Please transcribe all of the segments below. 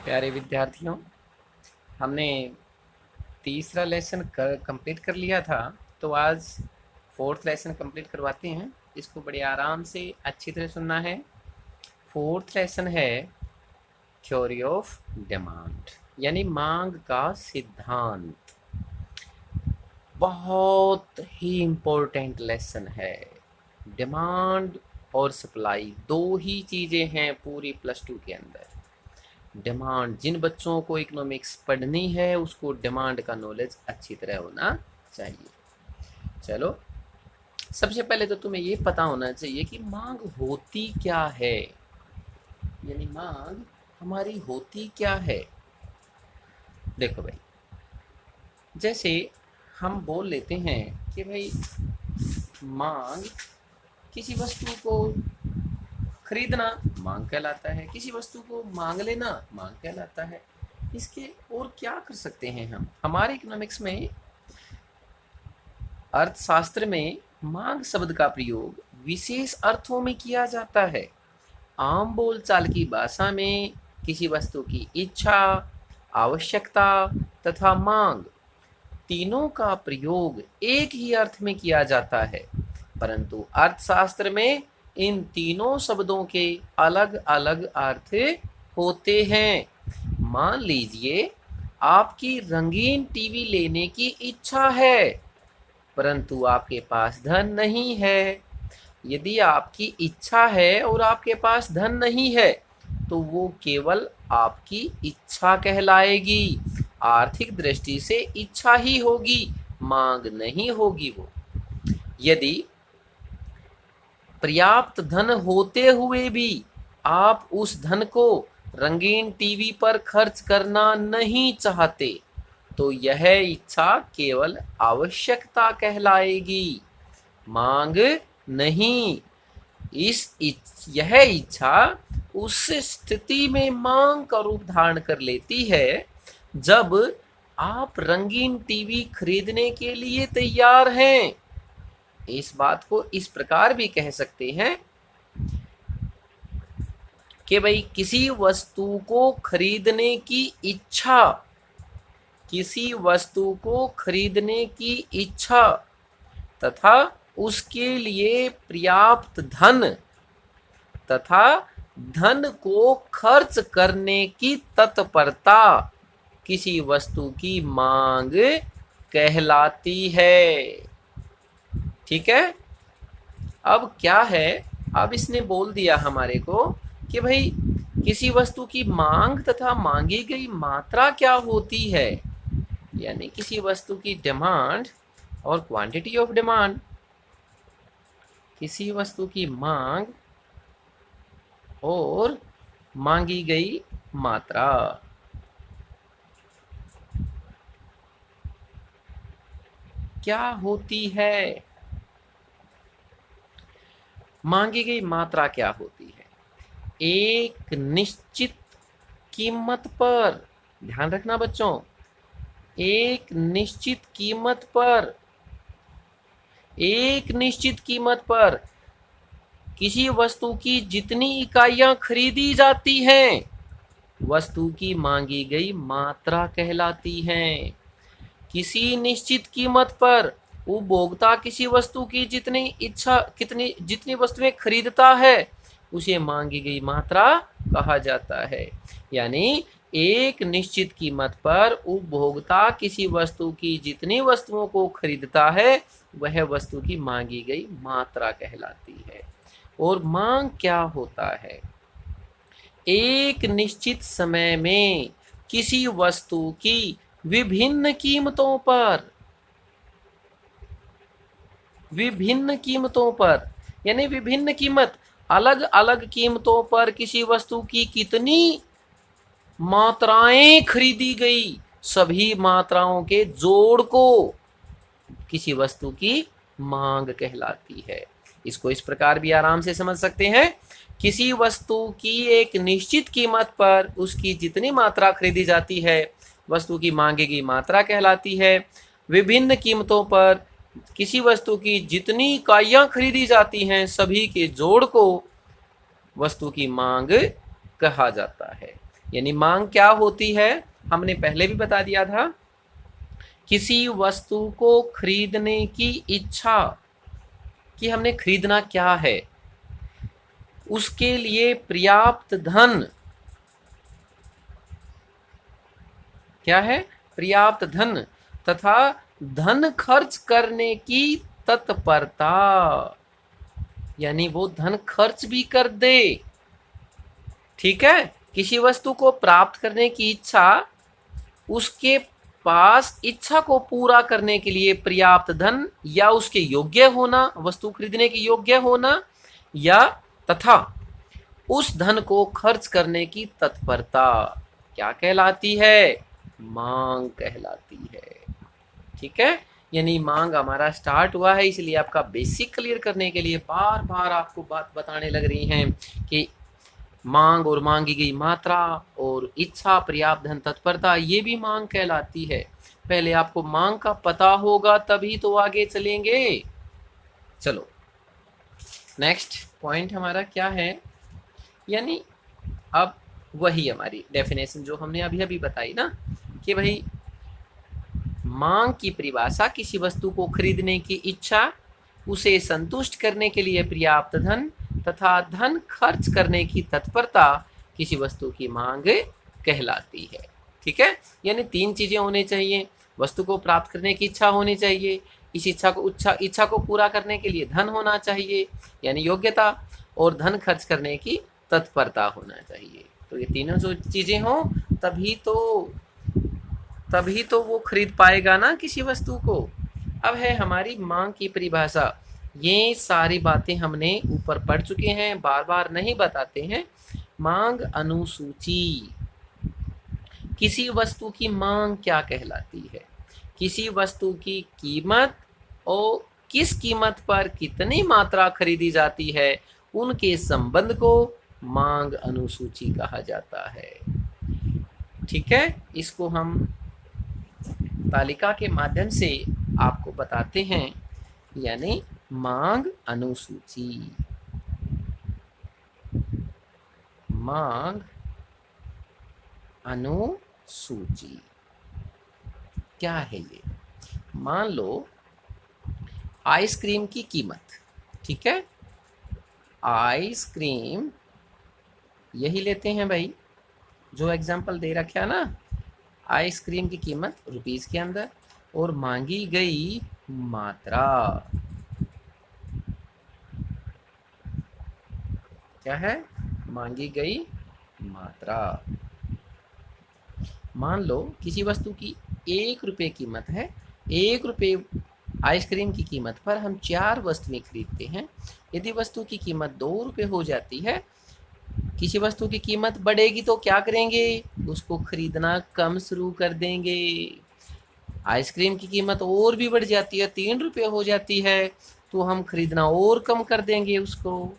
प्यारे विद्यार्थियों, हमने तीसरा लेसन कंप्लीट कर लिया था। तो आज फोर्थ लेसन कंप्लीट करवाते हैं। इसको बड़े आराम से अच्छी तरह सुनना है। फोर्थ लेसन है थ्योरी ऑफ डिमांड, यानी मांग का सिद्धांत। बहुत ही इम्पोर्टेंट लेसन है। डिमांड और सप्लाई दो ही चीज़ें हैं पूरी +2 के अंदर। डिमांड, जिन बच्चों को इकोनॉमिक्स पढ़नी है उसको डिमांड का नॉलेज अच्छी तरह होना चाहिए। चलो, सबसे पहले तो तुम्हें ये पता होना चाहिए कि मांग होती क्या है, यानी मांग हमारी होती क्या है। देखो भाई, जैसे हम बोल लेते हैं कि भाई मांग किसी वस्तु को खरीदना मांग कहलाता है, किसी वस्तु को मांग लेना मांग कहलाता है। इसके और क्या कर सकते हैं हम? हमारे इकोनॉमिक्स में, अर्थशास्त्र में मांग शब्द का प्रयोग विशेष अर्थों में किया जाता है। आम बोलचाल की भाषा में किसी वस्तु की इच्छा, आवश्यकता तथा मांग तीनों का प्रयोग एक ही अर्थ में किया जाता है, परंतु अर्थशास्त्र में इन तीनों शब्दों के अलग अलग अर्थ होते हैं। मान लीजिए आपकी रंगीन टीवी लेने की इच्छा है, परंतु आपके पास धन नहीं है। यदि आपकी इच्छा है और आपके पास धन नहीं है तो वो केवल आपकी इच्छा कहलाएगी। आर्थिक दृष्टि से इच्छा ही होगी, मांग नहीं होगी वो। यदि पर्याप्त धन होते हुए भी आप उस धन को रंगीन टीवी पर खर्च करना नहीं चाहते तो यह इच्छा केवल आवश्यकता कहलाएगी, मांग नहीं। यह इच्छा उस स्थिति में मांग का रूप धारण कर लेती है जब आप रंगीन टीवी खरीदने के लिए तैयार हैं। इस बात को इस प्रकार भी कह सकते हैं कि भाई किसी वस्तु को खरीदने की इच्छा, किसी वस्तु को खरीदने की इच्छा तथा उसके लिए पर्याप्त धन तथा धन को खर्च करने की तत्परता किसी वस्तु की मांग कहलाती है। ठीक है। अब क्या है, अब इसने बोल दिया हमारे को कि भाई किसी वस्तु की मांग तथा मांगी गई मात्रा क्या होती है, यानी किसी वस्तु की डिमांड और क्वांटिटी ऑफ डिमांड। किसी वस्तु की मांग और मांगी गई मात्रा। क्या होती है? मांगी गई मात्रा क्या होती है? एक निश्चित कीमत पर, ध्यान रखना बच्चों, एक निश्चित कीमत पर, एक निश्चित कीमत पर किसी वस्तु की जितनी इकाइयां खरीदी जाती हैं वस्तु की मांगी गई मात्रा कहलाती हैं। किसी निश्चित कीमत पर उपभोक्ता किसी वस्तु की जितनी वस्तुएं खरीदता है उसे मांगी गई मात्रा कहा जाता है। यानी एक निश्चित कीमत पर उपभोक्ता किसी वस्तु की जितनी वस्तुओं को खरीदता है वह वस्तु की मांगी गई मात्रा कहलाती है। और मांग क्या होता है? एक निश्चित समय में किसी वस्तु की विभिन्न कीमतों पर, यानी विभिन्न कीमत, अलग अलग कीमतों पर किसी वस्तु की कितनी मात्राएं खरीदी गई, सभी मात्राओं के जोड़ को किसी वस्तु की मांग कहलाती है। इसको इस प्रकार भी आराम से समझ सकते हैं। किसी वस्तु की एक निश्चित कीमत पर उसकी जितनी मात्रा खरीदी जाती है वस्तु की मांगी गई मात्रा कहलाती है। विभिन्न कीमतों पर किसी वस्तु की जितनी इकाइयां खरीदी जाती हैं सभी के जोड़ को वस्तु की मांग कहा जाता है। यानी मांग क्या होती है, हमने पहले भी बता दिया था, किसी वस्तु को खरीदने की इच्छा, कि हमने खरीदना क्या है, उसके लिए पर्याप्त धन, क्या है, पर्याप्त धन तथा धन खर्च करने की तत्परता, यानी वो धन खर्च भी कर दे। ठीक है, किसी वस्तु को प्राप्त करने की इच्छा, उसके पास इच्छा को पूरा करने के लिए पर्याप्त धन या उसके योग्य होना, वस्तु खरीदने के योग्य होना, या तथा उस धन को खर्च करने की तत्परता क्या कहलाती है, मांग कहलाती है। ठीक है, यानी मांग हमारा स्टार्ट हुआ है, इसलिए आपका बेसिक क्लियर करने के लिए बार बार आपको बात बताने लग रही हैं कि मांग और मांगी गई मात्रा और इच्छा, पर्याप्त धन, तत्परता, ये भी मांग कहलाती है। पहले आपको मांग का पता होगा तभी तो आगे चलेंगे। चलो नेक्स्ट पॉइंट हमारा क्या है, यानी अब वही हमारी डेफिनेशन जो हमने अभी अभी बताई ना, कि भाई मांग की परिभाषा किसी वस्तु को खरीदने की इच्छा, उसे संतुष्ट करने के लिए पर्याप्त धन तथा धन खर्च करने की तत्परता किसी वस्तु की मांग कहलाती है। ठीक है, यानी तीन चीजें होनी चाहिए, वस्तु को प्राप्त करने की इच्छा होनी चाहिए, इस इच्छा को पूरा करने के लिए धन होना चाहिए यानी योग्यता, और धन खर्च करने की तत्परता होना चाहिए। तो ये तीनों जो चीजें हों तभी तो वो खरीद पाएगा ना किसी वस्तु को। अब है हमारी मांग की परिभाषा, ये सारी बातें हमने ऊपर पढ़ चुके हैं, बार बार नहीं बताते हैं। मांग अनुसूची, किसी वस्तु की मांग क्या कहलाती है, किसी वस्तु की कीमत और किस कीमत पर कितनी मात्रा खरीदी जाती है, उनके संबंध को मांग अनुसूची कहा जाता है। ठीक है, इसको हम तालिका के माध्यम से आपको बताते हैं, यानी मांग अनुसूची। मांग अनुसूची क्या है ये, मान लो आइसक्रीम की कीमत, ठीक है, आइसक्रीम यही लेते हैं भाई, जो एग्जाम्पल दे रखा है ना, आइसक्रीम की कीमत रुपीस के अंदर और मांगी गई मात्रा क्या है, मांगी गई मात्रा। मान लो किसी वस्तु की 1 रुपये कीमत है, 1 रुपये आइसक्रीम की कीमत पर हम 4 वस्तुएं खरीदते हैं। यदि वस्तु की कीमत 2 रुपये हो जाती है, किसी वस्तु की कीमत बढ़ेगी तो क्या करेंगे, उसको खरीदना कम शुरू कर देंगे। आइसक्रीम की कीमत और भी बढ़ जाती है, 3 रुपये हो जाती है, तो हम खरीदना और कम कर देंगे उसको।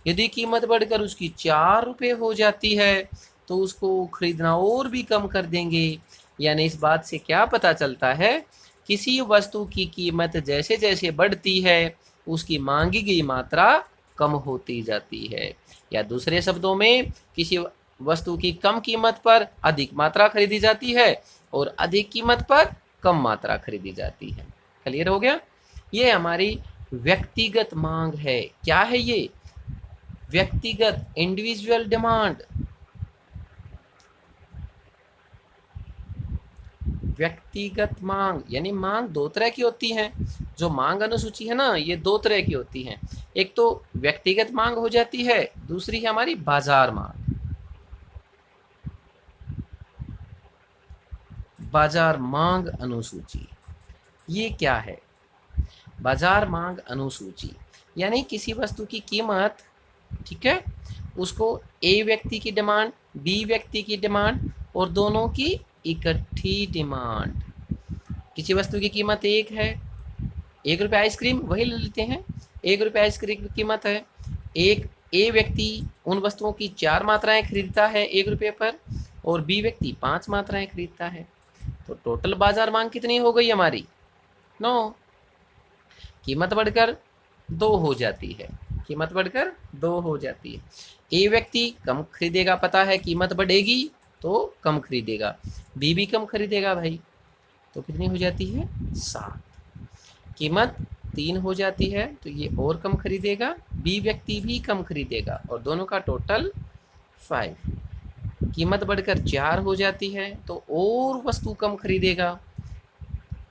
यदि कीमत बढ़कर उसकी 4 रुपये हो जाती है, तो उसको खरीदना और भी कम कर देंगे। यानी इस बात से क्या पता चलता है, किसी वस्तु की कीमत जैसे जैसे बढ़ती है, उसकी मांगी गई मात्रा कम होती जाती है। या दूसरे शब्दों में, किसी वस्तु की कम कीमत पर अधिक मात्रा खरीदी जाती है और अधिक कीमत पर कम मात्रा खरीदी जाती है। क्लियर हो गया, ये हमारी व्यक्तिगत मांग है। क्या है ये, व्यक्तिगत, इंडिविजुअल डिमांड। व्यक्तिगत मांग यानी मांग दो तरह की होती है, जो मांग अनुसूची है ना, ये 2 तरह की होती है। एक तो व्यक्तिगत मांग हो जाती है, दूसरी है हमारी बाजार मांग। बाजार मांग अनुसूची ये क्या है, बाजार मांग अनुसूची यानी किसी वस्तु की कीमत, ठीक है, उसको ए व्यक्ति की डिमांड, बी व्यक्ति की डिमांड और दोनों की इकट्ठी डिमांड। किसी वस्तु की कीमत 1 है, 1 रुपये आइसक्रीम वही ले लेते हैं, 1 रुपये आइसक्रीम की कीमत है। एक ए व्यक्ति उन वस्तुओं की 4 मात्राएं खरीदता है 1 रुपये पर, और बी व्यक्ति 5 मात्राएं खरीदता है। तो टोटल बाजार मांग कितनी हो गई हमारी, 9। कीमत बढ़कर 2 हो जाती है, कीमत बढ़कर 2 हो जाती है। ए व्यक्ति कम खरीदेगा, पता है कीमत बढ़ेगी, तो कम खरीदेगा, बी भी कम खरीदेगा भाई, तो कितनी हो जाती है 7। कीमत 3 हो जाती है तो ये और कम खरीदेगा, बी व्यक्ति भी कम खरीदेगा और दोनों का टोटल 5। कीमत बढ़कर 4 हो जाती है तो और वस्तु कम खरीदेगा,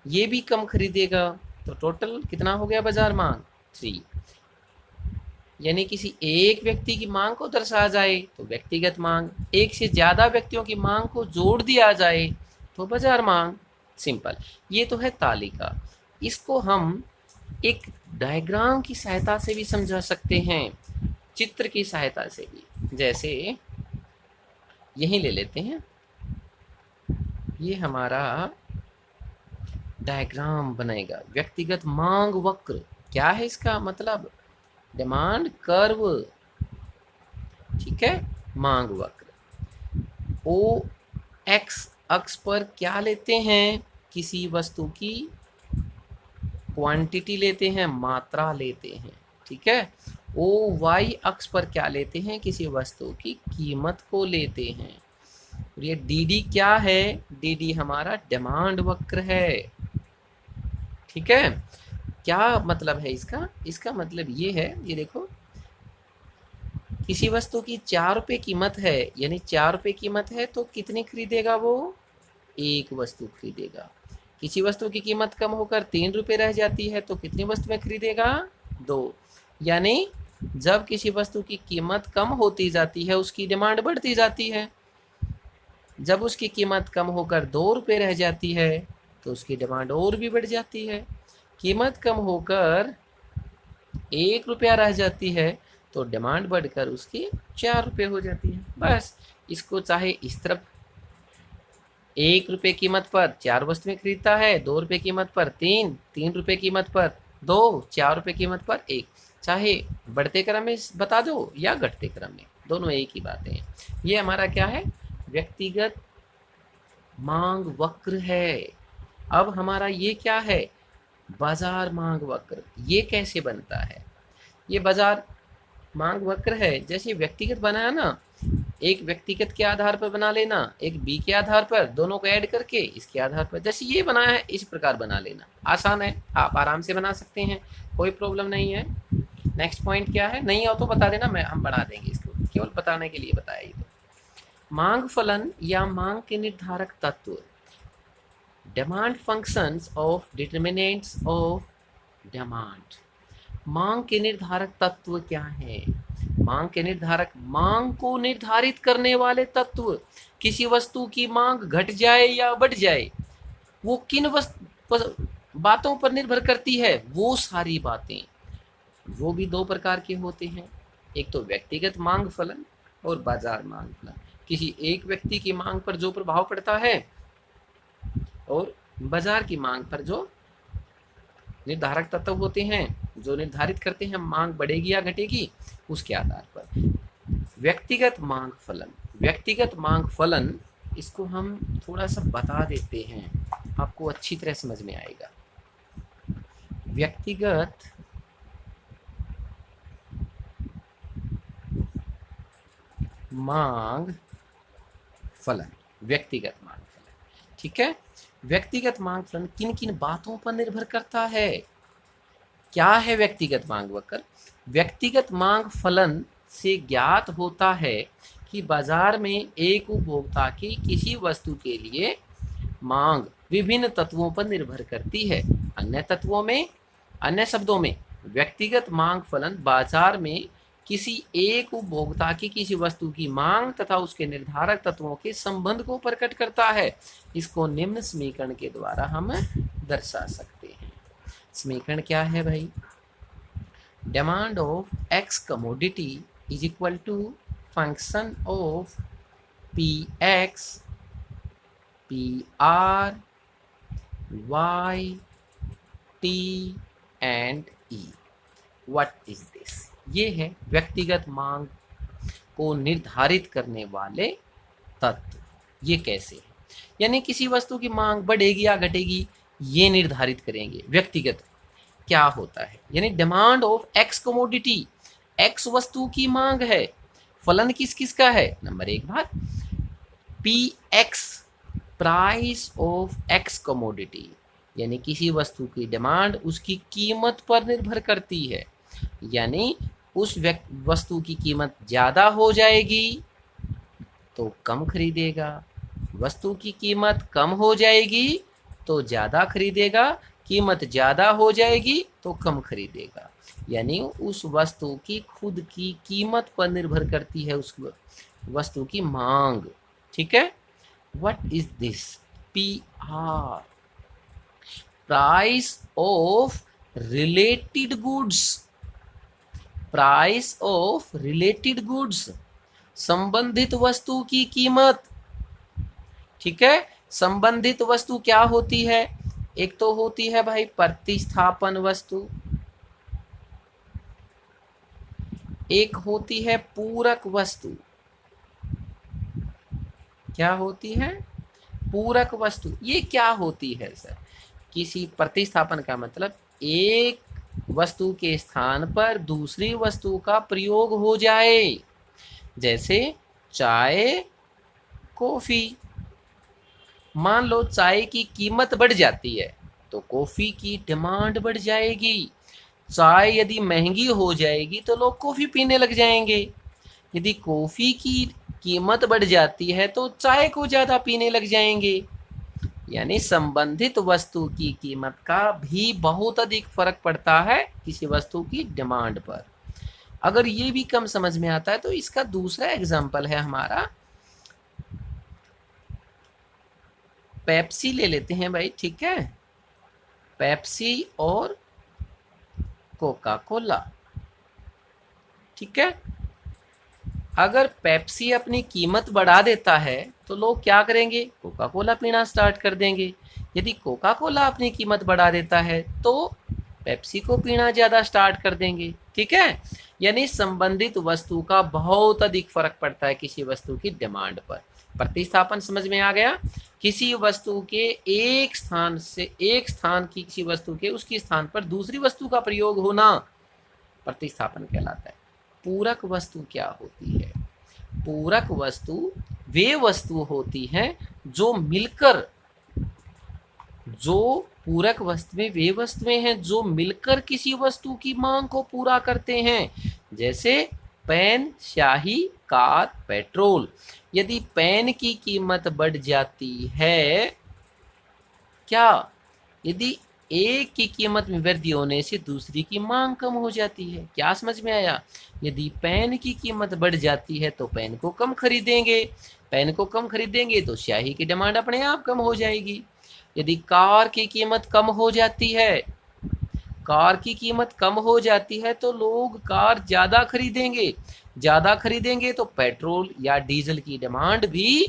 ये भी कम खरीदेगा, तो टोटल कितना हो गया बाजार मांग 3। यानी किसी एक व्यक्ति की मांग को दर्शाया जाए तो व्यक्तिगत मांग, एक से ज़्यादा व्यक्तियों की मांग को जोड़ दिया जाए तो बाजार मांग। सिंपल, ये तो है तालिका। इसको हम एक डायग्राम की सहायता से भी समझा सकते हैं, चित्र की सहायता से भी। जैसे यहीं ले लेते हैं, ये हमारा डायग्राम बनेगा व्यक्तिगत मांग वक्र। क्या है इसका मतलब? डिमांड कर्व, ठीक है, मांग वक्र। ओ एक्स अक्ष पर क्या लेते हैं? किसी वस्तु की क्वांटिटी लेते हैं, मात्रा लेते हैं, ठीक है। ओ वाई अक्ष पर क्या लेते हैं? किसी वस्तु की कीमत को लेते हैं। और ये डी डी क्या है? डी डी हमारा डिमांड वक्र है, ठीक है। क्या मतलब है इसका? इसका मतलब ये है, ये देखो, किसी वस्तु की 4 रुपये कीमत है, यानी 4 रुपये कीमत है तो कितनी खरीदेगा वो? एक वस्तु खरीदेगा। किसी वस्तु की कीमत कम होकर 3 रुपये रह जाती है तो कितनी वस्तुएं खरीदेगा? 2। यानी जब किसी वस्तु की कीमत कम होती जाती है उसकी डिमांड बढ़ती जाती है, जब उसकी कीमत कम होकर 2 रुपये रह जाती है तो उसकी डिमांड और भी बढ़ जाती है, कीमत कम होकर 1 रुपया रह जाती है तो डिमांड बढ़कर उसकी 4 रुपये हो जाती है। बस इसको चाहे इस तरफ 1 रुपये कीमत पर 4 वस्तुएं खरीदता है, 2 रुपये कीमत पर 3, 3 रुपये कीमत पर 2, 4 रुपये कीमत पर 1, चाहे बढ़ते क्रम में बता दो या घटते क्रम में, दोनों एक ही बातें हैं। ये हमारा क्या है? व्यक्तिगत मांग वक्र है। अब हमारा ये क्या है? बाजार मांग वक्र। ये कैसे बनता है? ये बाजार मांग वक्र है, जैसे व्यक्तिगत बनाया ना, एक व्यक्तिगत के आधार पर बना लेना, एक बी के आधार पर, दोनों को ऐड करके इसके आधार पर, जैसे ये बनाया है इस प्रकार बना लेना। आसान है, आप आराम से बना सकते हैं, कोई प्रॉब्लम नहीं है। नेक्स्ट पॉइंट क्या है? नहीं हो तो बता देना, हम बढ़ा देंगे इसको, केवल बताने के लिए बताया ये तो। मांग फलन या मांग के निर्धारक तत्व, demand functions of determinants of demand. मांग के निर्धारक तत्व क्या है? मांग के निर्धारक, मांग को निर्धारित करने वाले तत्व। किसी वस्तु की मांग घट जाए या बढ़ जाए, वो किन बातों पर निर्भर करती है? वो सारी बातें। वो भी 2 प्रकार के होते हैं, एक तो व्यक्तिगत मांग फलन और बाजार मांग फलन। किसी एक व्यक्ति की मांग पर जो प्रभाव पड़ता है और बाजार की मांग पर जो निर्धारक तत्व होते हैं, जो निर्धारित करते हैं मांग बढ़ेगी या घटेगी, उसके आधार पर। व्यक्तिगत मांग फलन, व्यक्तिगत मांग फलन, इसको हम थोड़ा सा बता देते हैं, आपको अच्छी तरह समझ में आएगा। व्यक्तिगत मांग फलन, व्यक्तिगत मांग फलन, ठीक है। व्यक्तिगत मांग फलन किन किन बातों पर निर्भर करता है? क्या है व्यक्तिगत मांग वक्र? व्यक्तिगत मांग फलन से ज्ञात होता है कि बाजार में एक उपभोक्ता की किसी वस्तु के लिए मांग विभिन्न तत्वों पर निर्भर करती है। अन्य शब्दों में व्यक्तिगत मांग फलन बाजार में किसी एक उपभोक्ता की किसी वस्तु की मांग तथा उसके निर्धारक तत्वों के संबंध को प्रकट करता है। इसको निम्न समीकरण के द्वारा हम दर्शा सकते हैं। समीकरण क्या है भाई? Demand of X commodity is equal to function of P X P R Y T and E. What is this? ये है व्यक्तिगत मांग को निर्धारित करने वाले तत्व। ये कैसे है? यानी किसी वस्तु की मांग बढ़ेगी या घटेगी, ये निर्धारित करेंगे। व्यक्तिगत क्या होता है? यानी demand of X commodity, x वस्तु की मांग है। फलन किस किस का है? नंबर 1 भाग P x, price of X commodity, यानी किसी वस्तु की डिमांड उसकी कीमत पर निर्भर करती है। यानी उस वस्तु की कीमत ज़्यादा हो जाएगी तो कम खरीदेगा, वस्तु की कीमत कम हो जाएगी तो ज़्यादा खरीदेगा, कीमत ज़्यादा हो जाएगी तो कम खरीदेगा। यानी उस वस्तु की खुद की कीमत पर निर्भर करती है उस वस्तु की मांग। ठीक है। What is this? P R, price of related goods, price of related goods, संबंधित वस्तु की कीमत। ठीक है। संबंधित वस्तु क्या होती है? एक तो होती है भाई प्रतिस्थापन वस्तु, एक होती है पूरक वस्तु। क्या होती है? पूरक वस्तु। ये क्या होती है सर? किसी प्रतिस्थापन का मतलब एक वस्तु के स्थान पर दूसरी वस्तु का प्रयोग हो जाए, जैसे चाय, कॉफी। मान लो चाय की कीमत बढ़ जाती है तो कॉफी की डिमांड बढ़ जाएगी। चाय यदि महंगी हो जाएगी तो लोग कॉफी पीने लग जाएंगे। यदि कॉफी की कीमत बढ़ जाती है तो चाय को ज़्यादा पीने लग जाएंगे। यानी संबंधित वस्तु की कीमत का भी बहुत अधिक फर्क पड़ता है किसी वस्तु की डिमांड पर। अगर ये भी कम समझ में आता है तो इसका दूसरा एग्जाम्पल है हमारा, पेप्सी ले लेते हैं भाई। ठीक है। पेप्सी और कोका कोला। ठीक है। अगर पेप्सी अपनी कीमत बढ़ा देता है तो लोग क्या करेंगे? कोका कोला पीना स्टार्ट कर देंगे। यदि कोका कोला अपनी कीमत बढ़ा देता है तो पेप्सी को पीना ज़्यादा स्टार्ट कर देंगे। ठीक है। यानी संबंधित वस्तु का बहुत अधिक फर्क पड़ता है किसी वस्तु की डिमांड पर। प्रतिस्थापन समझ में आ गया? किसी वस्तु के एक स्थान से, एक स्थान की किसी वस्तु के उसके स्थान पर दूसरी वस्तु का प्रयोग होना प्रतिस्थापन कहलाता है। पूरक वस्तु क्या होती है? पूरक वस्तु वे वस्तु होती हैं जो मिलकर, जो पूरक वस्तुएं वे वस्तुएं हैं जो मिलकर किसी वस्तु की मांग को पूरा करते हैं। जैसे पेन, स्याही, कार, पेट्रोल। यदि पेन की कीमत बढ़ जाती है, क्या? यदि एक की कीमत में वृद्धि होने से दूसरी की मांग कम हो जाती है। क्या समझ में आया? यदि पेन की कीमत बढ़ जाती है तो पेन को कम खरीदेंगे, पेन को कम खरीदेंगे तो स्याही की डिमांड अपने आप कम हो जाएगी। यदि कार की कीमत कम हो जाती है, कार की कीमत कम हो जाती है तो लोग कार ज़्यादा खरीदेंगे, ज़्यादा खरीदेंगे तो पेट्रोल या डीजल की डिमांड भी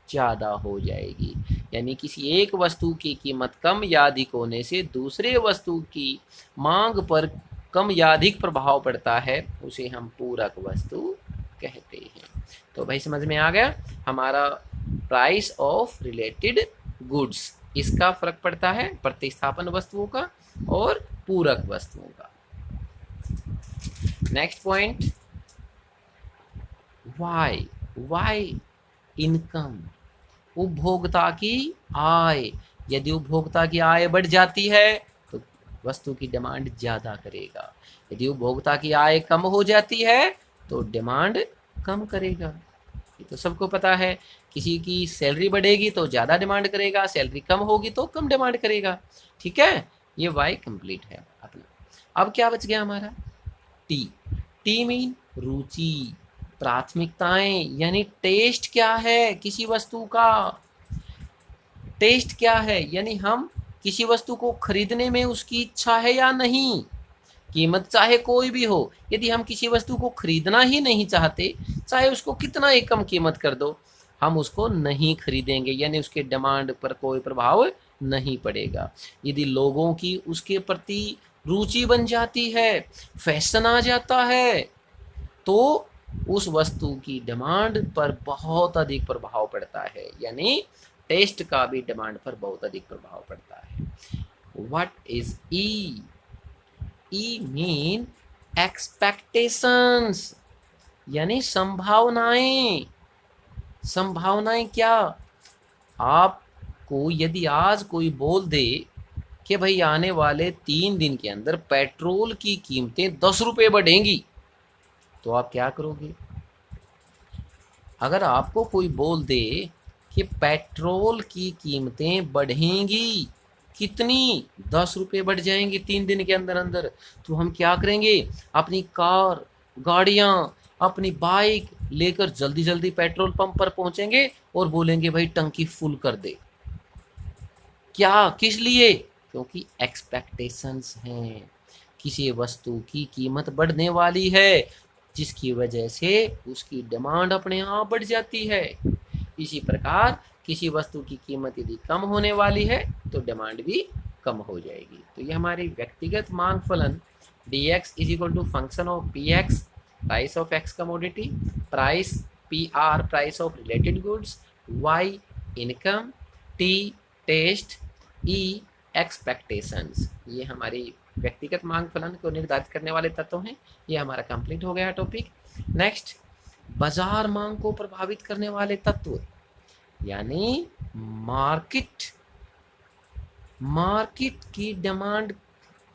ज़्यादा हो जाएगी। यानी किसी एक वस्तु की कीमत कम या अधिक होने से दूसरे वस्तु की मांग पर कम या अधिक प्रभाव पड़ता है, उसे हम पूरक वस्तु कहते हैं। तो भाई समझ में आ गया? हमारा प्राइस ऑफ रिलेटेड गुड्स, इसका फर्क पड़ता है प्रतिस्थापन वस्तुओं का और पूरक वस्तुओं का। Next point, Y. Y income, उपभोक्ता की आय। यदि उपभोक्ता की आय बढ़ जाती है तो वस्तु की डिमांड ज़्यादा करेगा। यदि उपभोक्ता की आय कम हो जाती है तो डिमांड कम करेगा। ये तो सबको पता है। किसी की सैलरी बढ़ेगी तो ज़्यादा डिमांड करेगा, सैलरी कम होगी तो कम डिमांड करेगा। ठीक है। ये वाई कंप्लीट है अपना। अब क्या बच गया हमारा? टी। टी मीन रुचि, प्राथमिकताएं। यानी टेस्ट क्या है किसी वस्तु का? टेस्ट क्या है? यानी हम किसी वस्तु को खरीदने में उसकी इच्छा है या नहीं। कीमत चाहे कोई भी हो, यदि हम किसी वस्तु को खरीदना ही नहीं चाहते, चाहे उसको कितना ही कम कीमत कर दो, हम उसको नहीं खरीदेंगे। यानी उसके डिमांड पर कोई प्रभाव नहीं पड़ेगा। यदि लोगों की उसके प्रति रुचि बन जाती है, फैशन आ जाता है, तो उस वस्तु की डिमांड पर बहुत अधिक प्रभाव पड़ता है। यानी टेस्ट का भी डिमांड पर बहुत अधिक प्रभाव पड़ता है। What is E? E mean expectations, यानी संभावनाएं। संभावनाएं क्या? आपको यदि आज कोई बोल दे कि भाई आने वाले 3 दिन के अंदर पेट्रोल की कीमतें 10 रुपये बढ़ेंगी, तो आप क्या करोगे? अगर आपको कोई बोल दे कि पेट्रोल की कीमतें बढ़ेंगी, कितनी, 10 रुपये बढ़ जाएंगी 3 दिन के अंदर अंदर, तो हम क्या करेंगे? अपनी कार, गाड़ियाँ, अपनी बाइक लेकर जल्दी जल्दी पेट्रोल पंप पर पहुंचेंगे और बोलेंगे भाई टंकी फुल कर दे। क्या, किस लिए? क्योंकि एक्सपेक्टेशंस हैं, किसी वस्तु की कीमत बढ़ने वाली है, जिसकी वजह से उसकी डिमांड अपने आप बढ़ जाती है। इसी प्रकार किसी वस्तु की कीमत यदि कम होने वाली है तो डिमांड भी कम हो जाएगी। तो ये हमारी व्यक्तिगत मांग फलन dx is equal to function of px price of x commodity, price pr price of related goods, y income, t taste, e expectations, ये हमारी व्यक्तिगत मांग फलन को निर्धारित करने वाले तत्व हैं। ये हमारा कंप्लीट हो गया टॉपिक। नेक्स्ट, बाजार मांग को प्रभावित करने वाले तत्व यानी मार्केट की डिमांड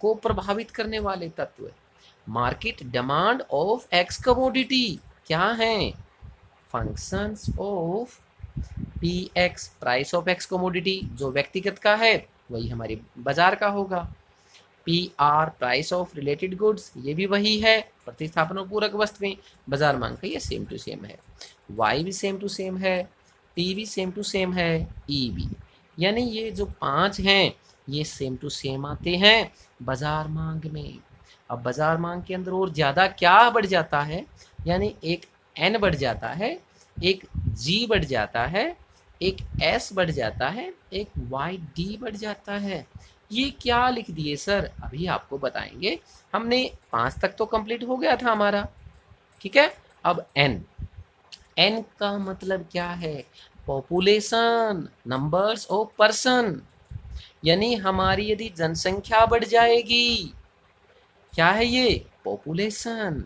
को प्रभावित करने वाले तत्व। Market demand of X commodity क्या है? Functions of P x price of X commodity, जो व्यक्तिगत का है वही हमारी बाजार का होगा। P R price of related goods, ये भी वही है, प्रतिस्थापन और पूरक वस्तुएं, बाजार मांग का ये सेम टू सेम है। वाई भी सेम टू सेम है, टी भी सेम टू सेम है, ई भी, यानी ये जो 5 हैं ये सेम टू सेम आते हैं बाजार मांग में। अब बाजार मांग के अंदर और ज़्यादा क्या बढ़ जाता है, यानी एक एन बढ़ जाता है, एक जी बढ़ जाता है, एक एस बढ़ जाता है, एक वाई डी बढ़ जाता है। ये क्या लिख दिए सर? अभी आपको बताएंगे। हमने 5 तक तो कंप्लीट हो गया था हमारा, ठीक है। अब एन, एन का मतलब क्या है? पॉपुलेशन, नंबर्स ऑफ पर्सन, यानी हमारी यदि जनसंख्या बढ़ जाएगी, क्या है ये? पॉपुलेशन।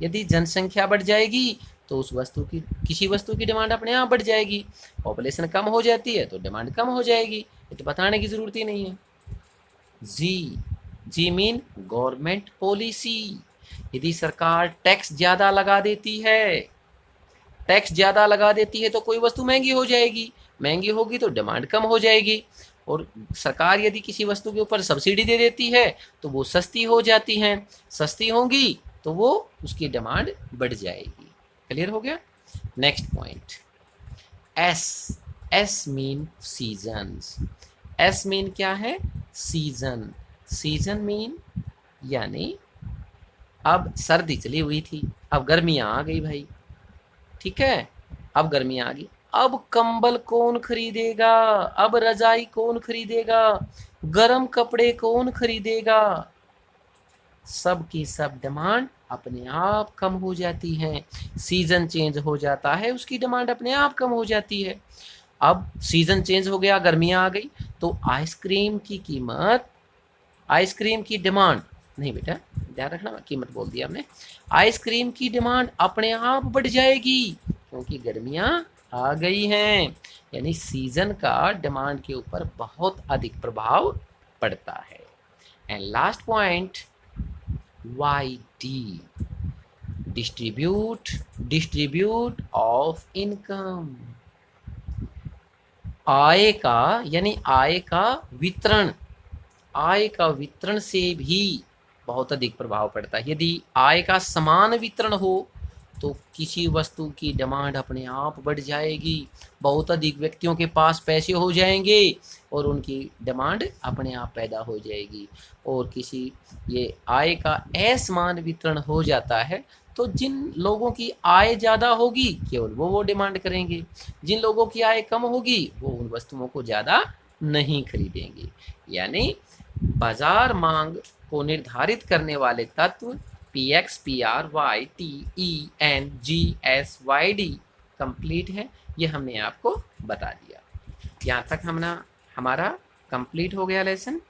यदि जनसंख्या बढ़ जाएगी तो उस वस्तु की, किसी वस्तु की डिमांड अपने आप बढ़ जाएगी। पॉपुलेशन कम हो जाती है तो डिमांड कम हो जाएगी, ये तो बताने की जरूरत ही नहीं है। G mean government policy. यदि सरकार टैक्स ज़्यादा लगा देती है, तो कोई वस्तु महंगी हो जाएगी, महंगी होगी तो डिमांड कम हो जाएगी। और सरकार यदि किसी वस्तु के ऊपर सब्सिडी दे देती है तो वो सस्ती हो जाती हैं, सस्ती होंगी तो वो उसकी डिमांड बढ़ जाएगी। क्लियर हो गया? Next point, S mean seasons. S mean क्या है? सीजन। सीजन मीन यानी अब सर्दी चली हुई थी, अब गर्मियाँ आ गई भाई, ठीक है, अब गर्मियाँ आ गई, अब कंबल कौन खरीदेगा, अब रजाई कौन खरीदेगा, गर्म कपड़े कौन खरीदेगा? सब की सब डिमांड अपने आप कम हो जाती है। सीजन चेंज हो जाता है, उसकी डिमांड अपने आप कम हो जाती है। अब सीजन चेंज हो गया, गर्मियाँ आ गई, तो आइसक्रीम की कीमत, आइसक्रीम की डिमांड, नहीं बेटा ध्यान रखना, कीमत बोल दिया हमने, आइसक्रीम की डिमांड अपने आप बढ़ जाएगी क्योंकि गर्मियाँ आ गई हैं। यानी सीजन का डिमांड के ऊपर बहुत अधिक प्रभाव पड़ता है। And last point, Y D, distribute of income. आय का, यानी आय का वितरण, आय का वितरण से भी बहुत अधिक प्रभाव पड़ता है। यदि आय का समान वितरण हो तो किसी वस्तु की डिमांड अपने आप बढ़ जाएगी, बहुत अधिक व्यक्तियों के पास पैसे हो जाएंगे और उनकी डिमांड अपने आप पैदा हो जाएगी। और किसी, ये आय का असमान वितरण हो जाता है तो जिन लोगों की आय ज़्यादा होगी केवल वो डिमांड करेंगे, जिन लोगों की आय कम होगी वो उन वस्तुओं को ज़्यादा नहीं खरीदेंगे। यानी बाजार मांग को निर्धारित करने वाले तत्व P X, P R, Y, T, E, N, G, S, Y, D complete है। ये हमने आपको बता दिया। यहाँ तक हमारा कंप्लीट हो गया लेसन।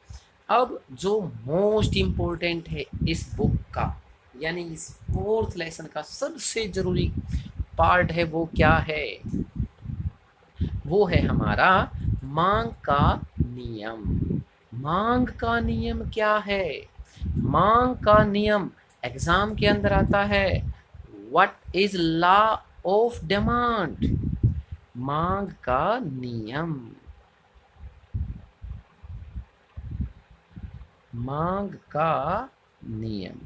अब जो मोस्ट इम्पोर्टेंट है इस बुक का, यानी इस 4th लेसन का सबसे जरूरी पार्ट है, वो क्या है? वो है हमारा मांग का नियम। मांग का नियम क्या है? मांग का नियम एग्जाम के अंदर आता है। What is law of demand? मांग का नियम। मांग का नियम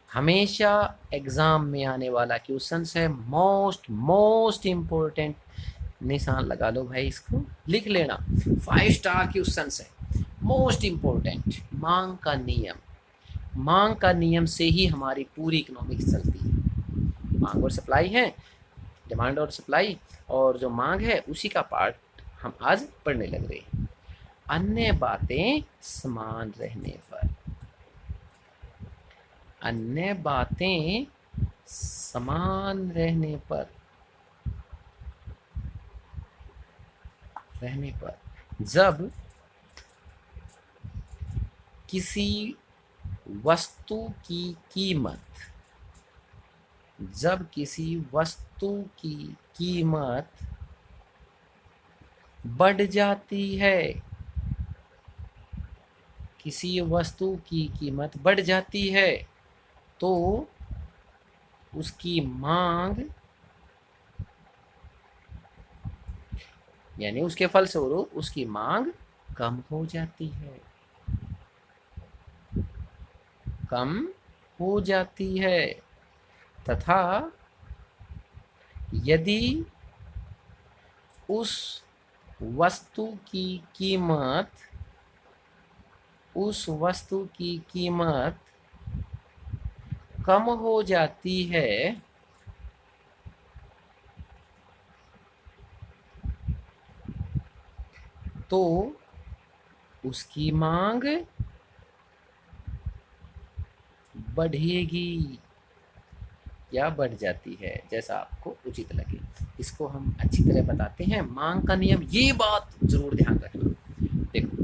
हमेशा एग्जाम में आने वाला क्वेश्चन है। मोस्ट इम्पोर्टेंट निशान लगा लो भाई, इसको लिख लेना। 5 स्टार क्वेश्चन है, मोस्ट इम्पोर्टेंट। मांग का नियम। मांग का नियम से ही हमारी पूरी इकोनॉमिक्स चलती है। मांग और सप्लाई है, डिमांड और सप्लाई, और जो मांग है उसी का पार्ट हम आज पढ़ने लग रहे हैं। अन्य बातें समान रहने पर। अन्य बातें समान रहने पर जब किसी वस्तु की कीमत बढ़ जाती है, किसी वस्तु की कीमत बढ़ जाती है तो उसकी मांग, यानी उसके फलस्वरूप उसकी मांग कम हो जाती है। तथा यदि उस वस्तु की कीमत कम हो जाती है तो उसकी मांग बढ़ेगी या बढ़ जाती है, जैसा आपको उचित लगे। इसको हम अच्छी तरह बताते हैं। मांग का नियम, ये बात जरूर ध्यान रखना। देखो,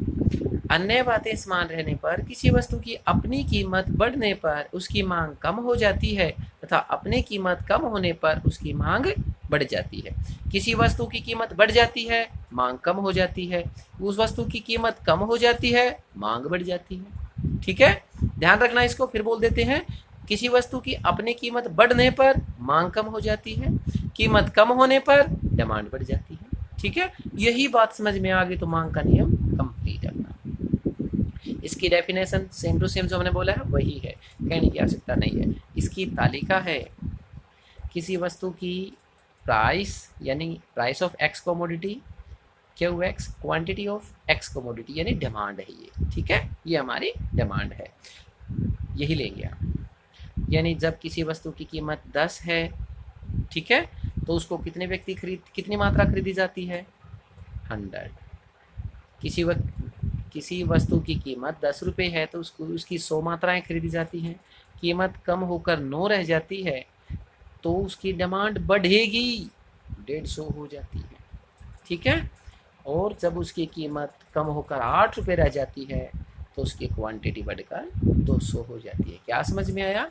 अन्य बातें समान रहने पर किसी वस्तु की अपनी कीमत बढ़ने पर उसकी मांग कम हो जाती है तथा अपनी कीमत कम होने पर उसकी मांग बढ़ जाती है। किसी वस्तु की कीमत बढ़ जाती है, मांग कम हो जाती है। उस वस्तु की कीमत कम हो जाती है, मांग बढ़ जाती है। ठीक है, ध्यान रखना। इसको फिर बोल देते हैं। किसी वस्तु की अपनी कीमत बढ़ने पर मांग कम हो जाती है, कीमत कम होने पर डिमांड बढ़ जाती है। ठीक है, यही बात समझ में आ गई तो मांग का नियम कंप्लीट अपना। इसकी डेफिनेशन सेम टू सेम जो हमने बोला है वही है, कहने की आवश्यकता नहीं है। इसकी तालिका है, किसी वस्तु की प्राइस यानी price of X commodity, Q x quantity of X commodity यानी डिमांड है ये। ठीक है, ये हमारी डिमांड है, यही लेंगे हम। यानी जब किसी वस्तु की कीमत 10 है, ठीक है, तो उसको कितनी मात्रा खरीदी जाती है? 100। किसी वस्तु की कीमत 10 रुपये है तो उसकी 100 मात्राएं खरीदी जाती हैं। कीमत कम होकर 9 रह जाती है तो उसकी डिमांड बढ़ेगी, 150 हो जाती है। ठीक है, और जब उसकी कीमत कम होकर 8 रुपये रह जाती है तो उसकी क्वांटिटी बढ़कर 200 हो जाती है। क्या समझ में आया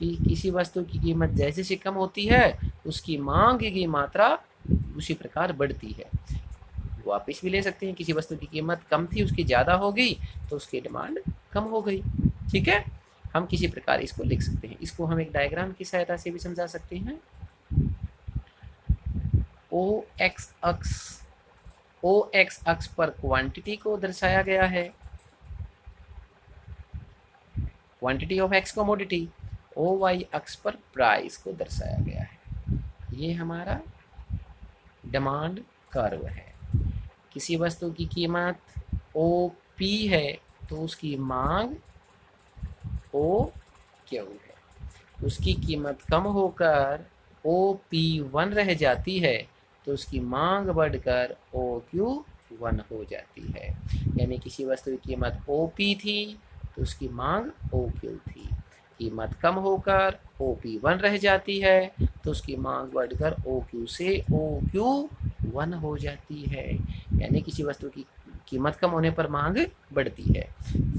कि किसी वस्तु की कीमत जैसे से कम होती है उसकी मांग की मात्रा उसी प्रकार बढ़ती है। वापस भी ले सकते हैं, किसी वस्तु की कीमत कम थी उसकी ज़्यादा हो गई तो उसकी डिमांड कम हो गई। ठीक है, हम किसी प्रकार इसको लिख सकते हैं। इसको हम एक डायग्राम की सहायता से भी समझा सकते हैं। ओ एक्स अक्ष पर क्वांटिटी को दर्शाया गया है, quantity of X commodity. O Y अक्ष पर प्राइस को दर्शाया गया है। ये हमारा डिमांड कर्व है। किसी वस्तु की कीमत ओ पी है तो उसकी मांग ओ क्यू है। उसकी कीमत कम होकर ओ पी 1 रह जाती है तो उसकी मांग बढ़कर ओ क्यू 1 हो जाती है। यानी किसी वस्तु की कीमत ओ पी थी तो उसकी मांग ओ क्यू थी। कीमत कम होकर ओ पी 1 रह जाती है तो उसकी मांग बढ़कर ओ क्यू से ओ क्यू 1 हो जाती है। यानी किसी वस्तु की कीमत कम होने पर मांग बढ़ती है।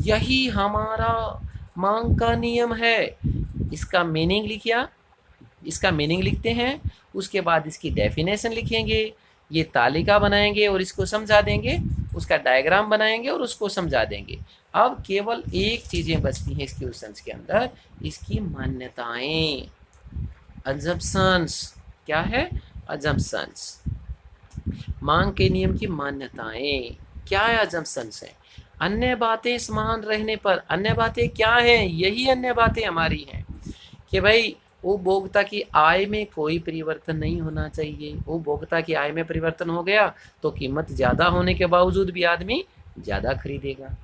यही हमारा मांग का नियम है। इसका मीनिंग लिखते हैं, उसके बाद इसकी डेफिनेशन लिखेंगे ये तालिका बनाएंगे और इसको समझा देंगे, उसका डायग्राम बनाएंगे और उसको समझा देंगे। अब केवल एक चीजें बचती हैं इस क्वेश्चंस के अंदर, इसकी मान्यताएं, अजम्पशंस। क्या है? अजम्पशंस। मांग के नियम की मान्यताएं क्या है? अजम्पशंस है। अन्य बातें समान रहने पर, अन्य बातें क्या हैं? यही अन्य बातें हमारी हैं कि भाई उपभोक्ता की आय में कोई परिवर्तन नहीं होना चाहिए। उपभोक्ता की आय में परिवर्तन हो गया तो कीमत ज़्यादा होने के बावजूद भी आदमी ज़्यादा खरीदेगा।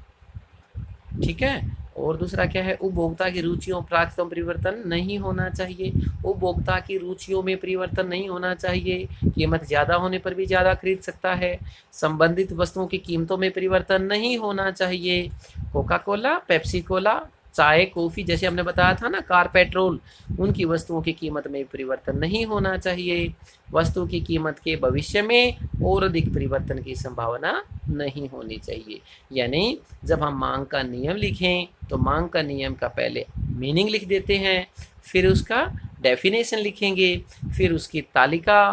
ठीक है। और दूसरा क्या है? उपभोक्ता की रुचियों प्राप्तियों में परिवर्तन नहीं होना चाहिए। उपभोक्ता की रुचियों में परिवर्तन नहीं होना चाहिए। कीमत ज़्यादा होने पर भी ज़्यादा खरीद सकता है। संबंधित वस्तुओं की कीमतों में परिवर्तन नहीं होना चाहिए। कोका कोला, पेप्सी कोला, चाय, कॉफ़ी, जैसे हमने बताया था ना, कार, पेट्रोल, उनकी वस्तुओं की कीमत में परिवर्तन नहीं होना चाहिए। वस्तु की कीमत के भविष्य में और अधिक परिवर्तन की संभावना नहीं होनी चाहिए। यानी जब हम मांग का नियम लिखें तो मांग का नियम का पहले मीनिंग लिख देते हैं, फिर उसका डेफिनेशन लिखेंगे, फिर उसकी तालिका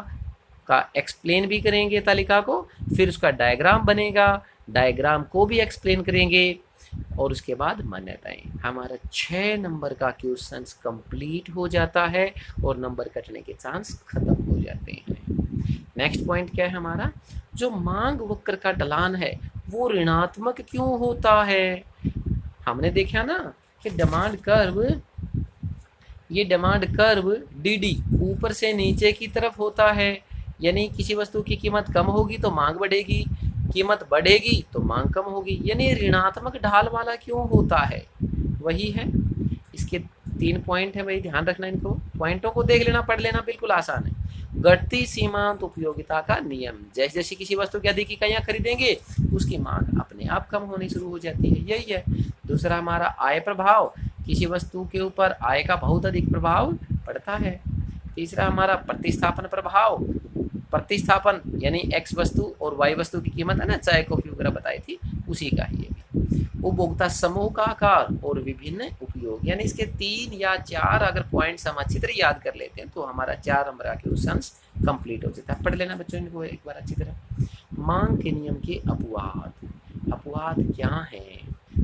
का एक्सप्लेन भी करेंगे तालिका को, फिर उसका डायग्राम बनेगा, डायग्राम को भी एक्सप्लेन करेंगे, और उसके बाद मान्यताएं। हमारा 6 नंबर का क्वेश्चन कंप्लीट हो जाता है और नंबर कटने के चांस खत्म हो जाते हैं। नेक्स्ट पॉइंट क्या है हमारा? जो मांग वक्र का ढलान है वो ऋणात्मक क्यों होता है? हमने देखा ना कि डिमांड कर्व, ये डिमांड कर्व डी ऊपर से नीचे की तरफ होता है। यानी किसी वस्तु की कीमत कम होगी तो मांग बढ़ेगी, कीमत बढ़ेगी तो मांग कम होगी। यानी ऋणात्मक ढाल वाला क्यों होता है? वही है। इसके 3 पॉइंट है भाई, ध्यान रखना। इनको पॉइंटों को देख लेना, पढ़ लेना, बिल्कुल आसान है। घटती सीमांत उपयोगिता का नियम, जैसे जैसे किसी वस्तु की अधिक इकाइयां खरीदेंगे उसकी मांग अपने आप कम होनी शुरू हो जाती है, यही है। दूसरा हमारा आय प्रभाव, किसी वस्तु के ऊपर आय का बहुत अधिक प्रभाव पड़ता है। तीसरा हमारा प्रतिस्थापन प्रभाव, प्रतिस्थापन यानी एक्स वस्तु और वाई वस्तु की कीमत है ना, चाय कॉफी वगैरह बताई थी, उसी का ही है। उपभोक्ता समूह का आकार और विभिन्न उपयोग, यानी इसके 3 या 4 अगर पॉइंट्स हम अच्छी तरह याद कर लेते हैं तो हमारा 4 नंबर का क्वेश्चन कंप्लीट हो जाता है। पढ़ लेना बच्चों इनको एक बार अच्छी तरह। मांग के नियम के अपवाद, अपवाद क्या है?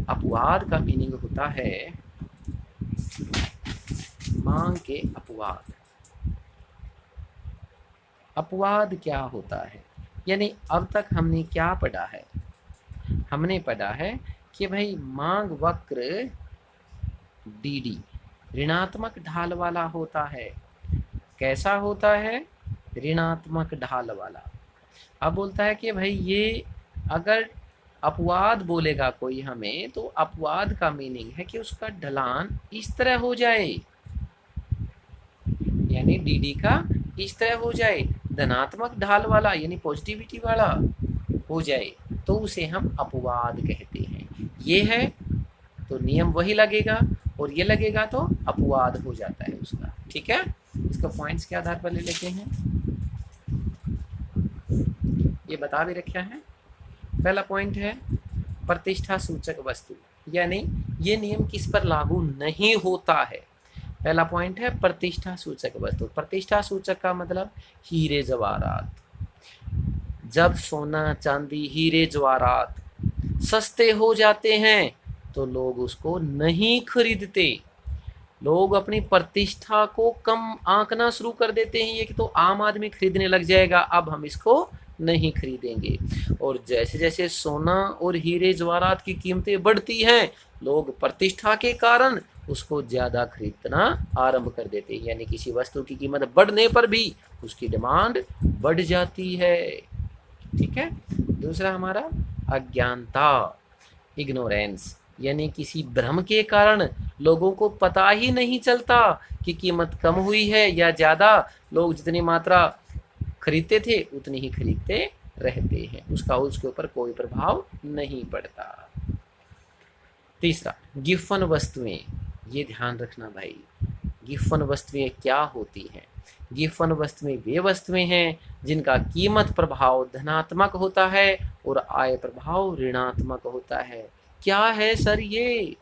अपवाद का मीनिंग होता है मांग के अपवाद। अपवाद क्या होता है? यानी अब तक हमने क्या पढ़ा है? हमने पढ़ा है कि भाई मांग वक्र डी ऋणात्मक ढाल वाला होता है। कैसा होता है? ऋणात्मक ढाल वाला। अब बोलता है कि भाई ये अगर अपवाद बोलेगा कोई हमें, तो अपवाद का मीनिंग है कि उसका ढलान इस तरह हो जाए, यानी डी का इस तरह हो जाए, धनात्मक ढाल वाला यानी पॉजिटिविटी वाला हो जाए, तो उसे हम अपवाद कहते हैं। ये है तो नियम वही लगेगा और ये लगेगा तो अपवाद हो जाता है उसका। ठीक है, इसको पॉइंट्स के आधार पर ले लेते हैं। ये बता भी रखा है। पहला पॉइंट है प्रतिष्ठा सूचक वस्तु, यानी ये नियम किस पर लागू नहीं होता है। पहला पॉइंट है प्रतिष्ठा सूचक वस्तु। प्रतिष्ठा सूचक का मतलब हीरे जवाहरात। जब सोना चांदी हीरे जवाहरात सस्ते हो जाते हैं तो लोग उसको नहीं खरीदते। लोग अपनी प्रतिष्ठा को कम आंकना शुरू कर देते हैं, ये कि तो आम आदमी खरीदने लग जाएगा, अब हम इसको नहीं खरीदेंगे। और जैसे जैसे सोना और हीरे जवाहरात की कीमतें बढ़ती हैं, लोग प्रतिष्ठा के कारण उसको ज़्यादा खरीदना आरंभ कर देते हैं। यानी किसी वस्तु की कीमत बढ़ने पर भी उसकी डिमांड बढ़ जाती है। ठीक है। दूसरा हमारा अज्ञानता, इग्नोरेंस, यानी किसी भ्रम के कारण लोगों को पता ही नहीं चलता कि कीमत कम हुई है या ज़्यादा। लोग जितनी मात्रा खरीदते थे उतनी ही खरीदते रहते हैं, उसके ऊपर कोई प्रभाव नहीं पड़ता। तीसरा गिफन वस्तुएं, ये ध्यान रखना भाई, गिफन वस्तुएं क्या होती हैं? गिफन वस्तुएं वे वस्तुएं हैं जिनका कीमत प्रभाव धनात्मक होता है और आय प्रभाव ऋणात्मक होता है। क्या है सर ये?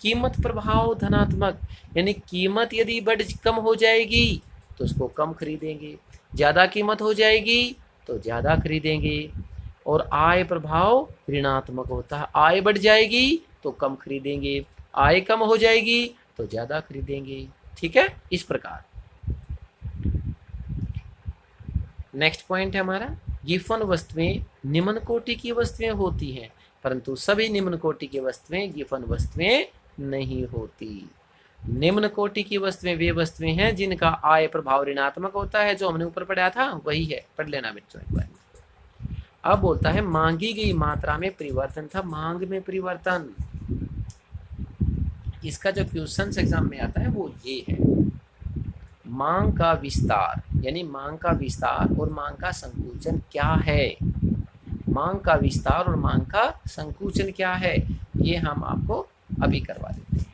कीमत प्रभाव धनात्मक, यानी कीमत यदि बढ़ कम हो जाएगी तो उसको कम खरीदेंगे, ज़्यादा कीमत हो जाएगी तो ज़्यादा खरीदेंगे, और आय प्रभाव ऋणात्मक होता है। आय बढ़ जाएगी तो कम खरीदेंगे, आय कम हो जाएगी तो ज़्यादा खरीदेंगे। ठीक है, इस प्रकार। नेक्स्ट पॉइंट है हमारा, गिफन वस्तुएं निम्न कोटि की वस्तुएं होती हैं, परंतु सभी निम्न कोटि की वस्तुएं गिफन वस्तुएं नहीं होती। निम्न कोटि की वस्तुएं वे वस्तुएं हैं जिनका आय प्रभाव ऋणात्मक होता है, जो हमने ऊपर पढ़ा था वही है, पढ़ लेना बच्चों एक बार। अब बोलता है मांगी गई मात्रा में परिवर्तन था, मांग में परिवर्तन। इसका जो क्वेश्चन एग्जाम में आता है वो ये है, मांग का विस्तार, यानी मांग का विस्तार और मांग का संकुचन क्या है। मांग का विस्तार और मांग का संकुचन क्या है, ये हम आपको अभी करवा देते हैं।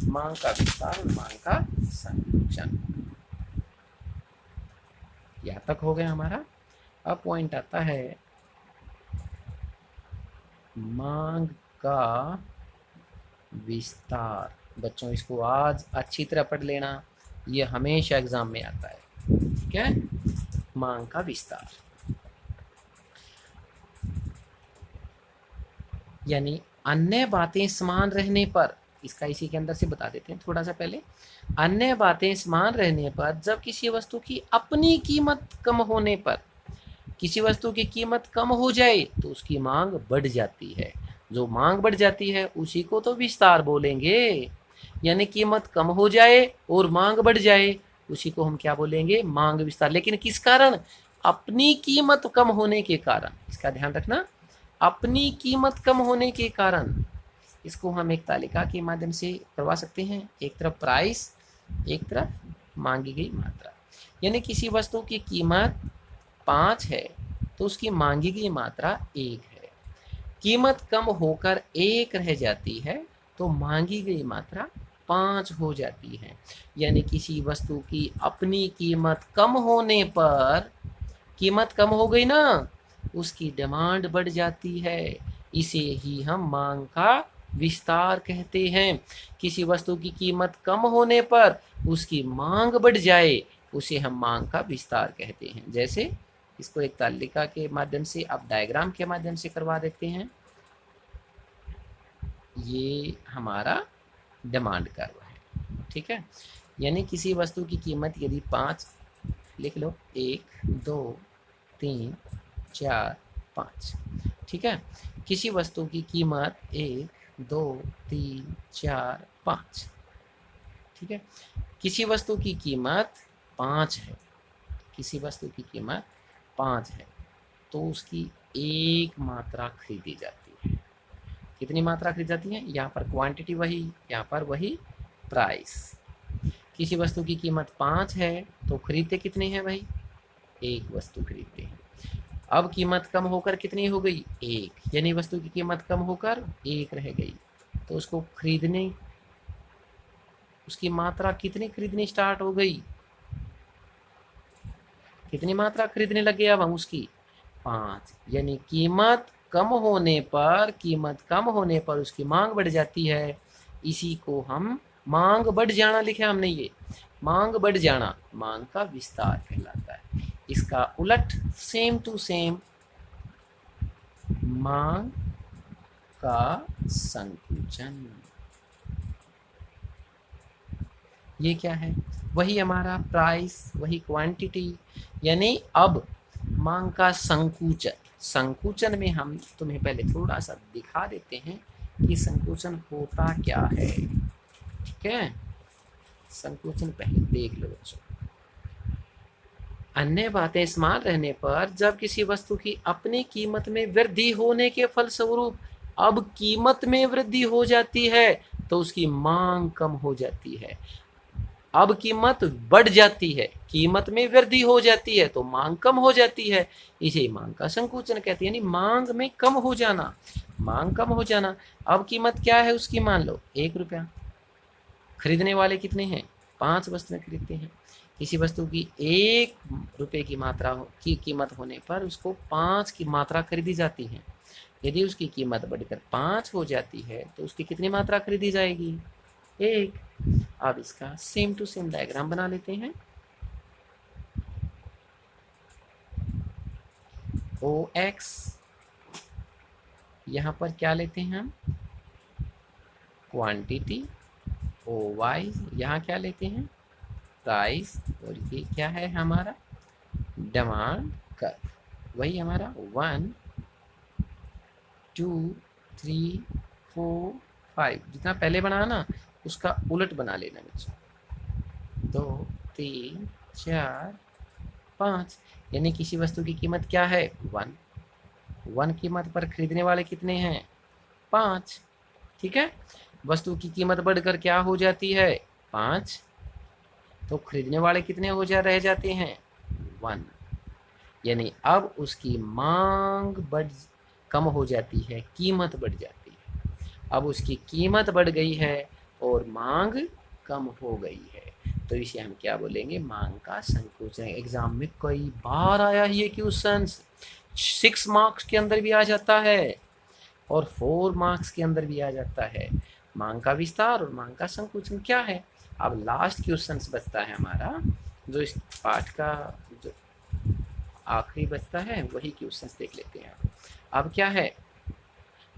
मांग का विस्तार और मांग का संकुचन, यहाँ तक हो गया हमारा। अब पॉइंट आता है मांग का विस्तार। बच्चों इसको आज अच्छी तरह पढ़ लेना, ये हमेशा एग्जाम में आता है। ठीक है, मांग का विस्तार यानी अन्य बातें समान रहने पर, इसका इसी के अंदर से बता देते हैं थोड़ा सा पहले। अन्य बातें समान रहने पर जब किसी वस्तु की अपनी कीमत कम होने पर, किसी वस्तु की कीमत कम हो जाए तो उसकी मांग बढ़ जाती है। जो मांग बढ़ जाती है उसी को तो विस्तार बोलेंगे। यानी कीमत कम हो जाए और मांग बढ़ जाए, उसी को हम क्या बोलेंगे, मांग विस्तार। लेकिन किस कारण, अपनी कीमत कम होने के कारण, इसका ध्यान रखना, अपनी कीमत कम होने के कारण। इसको हम एक तालिका के माध्यम से करवा सकते हैं, एक तरफ प्राइस, एक तरफ मांगी गई मात्रा। यानी किसी वस्तु की कीमत 5 है तो उसकी मांगी गई मात्रा 1 है। कीमत कम होकर 1 रह जाती है तो मांगी गई मात्रा 5 हो जाती है। यानी किसी वस्तु की अपनी कीमत कम होने पर, कीमत कम हो गई ना, उसकी डिमांड बढ़ जाती है। इसे ही हम मांग का विस्तार कहते हैं। किसी वस्तु की कीमत कम होने पर उसकी मांग बढ़ जाए, उसे हम मांग का विस्तार कहते हैं। जैसे इसको एक तालिका के माध्यम से, आप डायग्राम के माध्यम से करवा देते हैं। ये हमारा डिमांड कर्व है। ठीक है, यानी किसी वस्तु की कीमत यदि 5, लिख लो, 1 2 3 4 5। ठीक है, किसी वस्तु की कीमत 1 2 3 4 5। ठीक है, किसी वस्तु की कीमत 5 है, किसी वस्तु की कीमत 5 है तो उसकी 1 मात्रा खरीदी जाती है। कितनी मात्रा खरीदी जाती है, यहाँ पर क्वांटिटी वही, यहाँ पर वही प्राइस। किसी वस्तु की कीमत 5 है तो खरीदते कितने हैं भाई, 1 वस्तु खरीदते हैं। अब कीमत कम होकर कितनी हो गई, 1, यानी वस्तु की कीमत कम होकर 1 रह गई तो उसको खरीदने, उसकी मात्रा कितनी खरीदनी स्टार्ट हो गई, कितनी मात्रा खरीदने लगे अब हम उसकी, 5। यानी कीमत कम होने पर, कीमत कम होने पर उसकी मांग बढ़ जाती है। इसी को हम मांग बढ़ जाना लिखा हमने, ये मांग बढ़ जाना मांग का विस्तार कहलाता है। इसका उलट सेम टू सेम मांग का संकुचन। ये क्या है, वही हमारा प्राइस, वही क्वांटिटी। यानी अब मांग का संकुचन, संकुचन में हम तुम्हें पहले थोड़ा सा दिखा देते हैं कि संकुचन होता क्या है। ठीक है, संकुचन पहले देख लो बच्चों। अन्य बातें समान रहने पर जब किसी वस्तु की अपनी कीमत में वृद्धि होने के फलस्वरूप अब कीमत में वृद्धि हो जाती है तो उसकी मांग कम हो जाती है। अब कीमत बढ़ जाती है, कीमत में वृद्धि हो जाती है तो मांग कम हो जाती है। इसे मांग का संकुचन कहते हैं, यानी मांग में कम हो जाना, मांग कम हो जाना। अब कीमत क्या है उसकी, मान लो 1 रुपया, खरीदने वाले कितने हैं, 5 वस्तुएं खरीदते हैं। किसी वस्तु की 1 रुपये की मात्रा की कीमत होने पर उसको 5 की मात्रा खरीदी जाती है। यदि उसकी कीमत बढ़कर 5 हो जाती है तो उसकी कितनी मात्रा खरीदी जाएगी, 1। अब इसका सेम टू सेम डायग्राम बना लेते हैं। ओ एक्स, यहाँ पर क्या लेते हैं हम, क्वांटिटी। ओ वाई, यहाँ क्या लेते हैं, प्राइस। और ये क्या है हमारा, डिमांड कर्व। वही हमारा 1 2 3 4 5 जितना पहले बनाया ना उसका उलट बना लेना बच्चों। 2 3 4 5, यानी किसी वस्तु की कीमत क्या है, 1। 1 कीमत पर खरीदने वाले कितने हैं, 5। ठीक है, वस्तु की कीमत बढ़कर क्या हो जाती है, 5, तो खरीदने वाले कितने हो जा रह जाते हैं, 1। यानी अब उसकी मांग कम हो जाती है, कीमत बढ़ जाती है। अब उसकी कीमत बढ़ गई है और मांग कम हो गई है, तो इसे हम क्या बोलेंगे, मांग का संकुचन। एग्जाम में कई बार आया ये क्वेश्चन, 6 मार्क्स के अंदर भी आ जाता है और 4 मार्क्स के अंदर भी आ जाता है। मांग का विस्तार और मांग का संकुचन क्या है। अब लास्ट क्वेश्चन बचता है हमारा, जो इस पाठ का जो आखिरी बचता है वही क्वेश्चन देख लेते हैं। अब क्या है,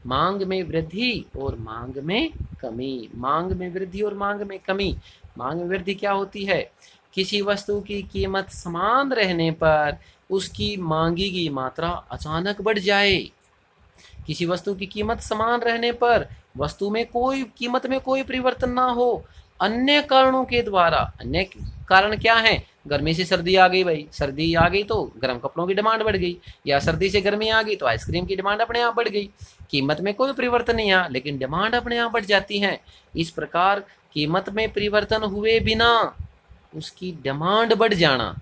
मांग में वृद्धि और मांग में कमी। मांग में वृद्धि और मांग में कमी। मांग में वृद्धि क्या होती है, किसी वस्तु की कीमत समान रहने पर उसकी मांगी गई मात्रा अचानक बढ़ जाए। किसी वस्तु की कीमत समान रहने पर वस्तु में कोई कीमत में कोई परिवर्तन ना हो, अन्य कारणों के द्वारा। अन्य कारण क्या है, गर्मी से सर्दी आ गई, भाई सर्दी आ गई तो गर्म कपड़ों की डिमांड बढ़ गई, या सर्दी से गर्मी आ गई तो आइसक्रीम की डिमांड अपने आप बढ़ गई। कीमत में कोई परिवर्तन नहीं आया लेकिन डिमांड अपने आप बढ़ जाती है। इस प्रकार कीमत में परिवर्तन हुए बिना उसकी डिमांड बढ़ जाना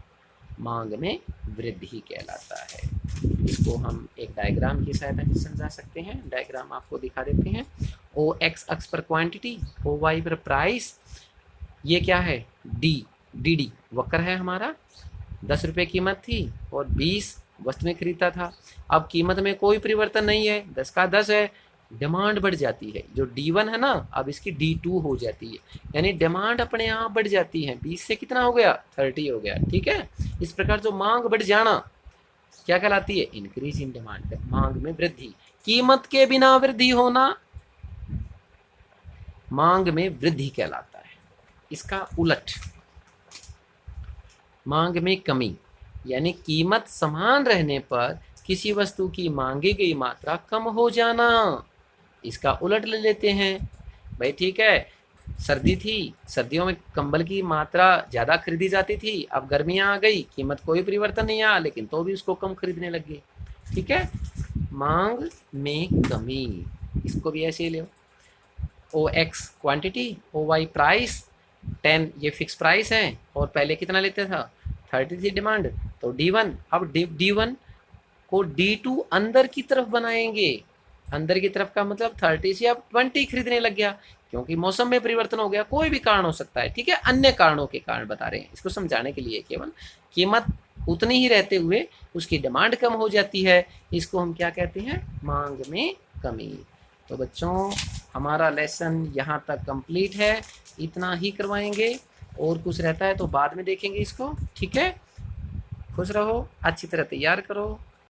मांग में वृद्धि कहलाता है। इसको हम एक डायग्राम की सहायता से समझा सकते हैं। डायग्राम आपको दिखा देते हैं। ओ एक्स अक्ष पर क्वांटिटी, ओ वाई पर प्राइस। ये क्या है, डी डी वक्र है हमारा। 10 रुपये कीमत थी और 20 वस्तु में खरीदता था। अब कीमत में कोई परिवर्तन नहीं है, 10 का 10 है, डिमांड बढ़ जाती है। जो D1 है ना, अब इसकी D2 हो जाती है, यानी डिमांड अपने आप बढ़ जाती है। 20 से कितना हो गया, 30 हो गया। ठीक है, इस प्रकार जो मांग बढ़ जाना क्या कहलाती है, इंक्रीज इन डिमांड। मांग में वृद्धि। कीमत के बिना वृद्धि होना मांग में वृद्धि कहलाता है। इसका उलट मांग में कमी, यानी कीमत समान रहने पर किसी वस्तु की मांगी गई मात्रा कम हो जाना। इसका उलट ले लेते हैं भाई। ठीक है, सर्दी थी, सर्दियों में कंबल की मात्रा ज़्यादा खरीदी जाती थी, अब गर्मियाँ आ गई, कीमत कोई परिवर्तन नहीं आया लेकिन तो भी उसको कम खरीदने लग गए। ठीक है, मांग में कमी। इसको भी ऐसे ही ले, O X quantity, O Y price. 10 ये फिक्स प्राइस है और पहले कितना लेते था, 30 थी डिमांड, तो D1। अब D1 को D2 अंदर की तरफ बनाएंगे। अंदर की तरफ का मतलब 30 से अब 20 खरीदने लग गया, क्योंकि मौसम में परिवर्तन हो गया। कोई भी कारण हो सकता है, ठीक है, अन्य कारणों के कारण बता रहे हैं, इसको समझाने के लिए। केवल कीमत उतनी ही रहते हुए उसकी डिमांड कम हो जाती है, इसको हम क्या कहते हैं, मांग में कमी। तो बच्चों, हमारा लेसन यहाँ तक कंप्लीट है, इतना ही करवाएंगे। और कुछ रहता है तो बाद में देखेंगे इसको। ठीक है, खुश रहो, अच्छी तरह तैयार करो।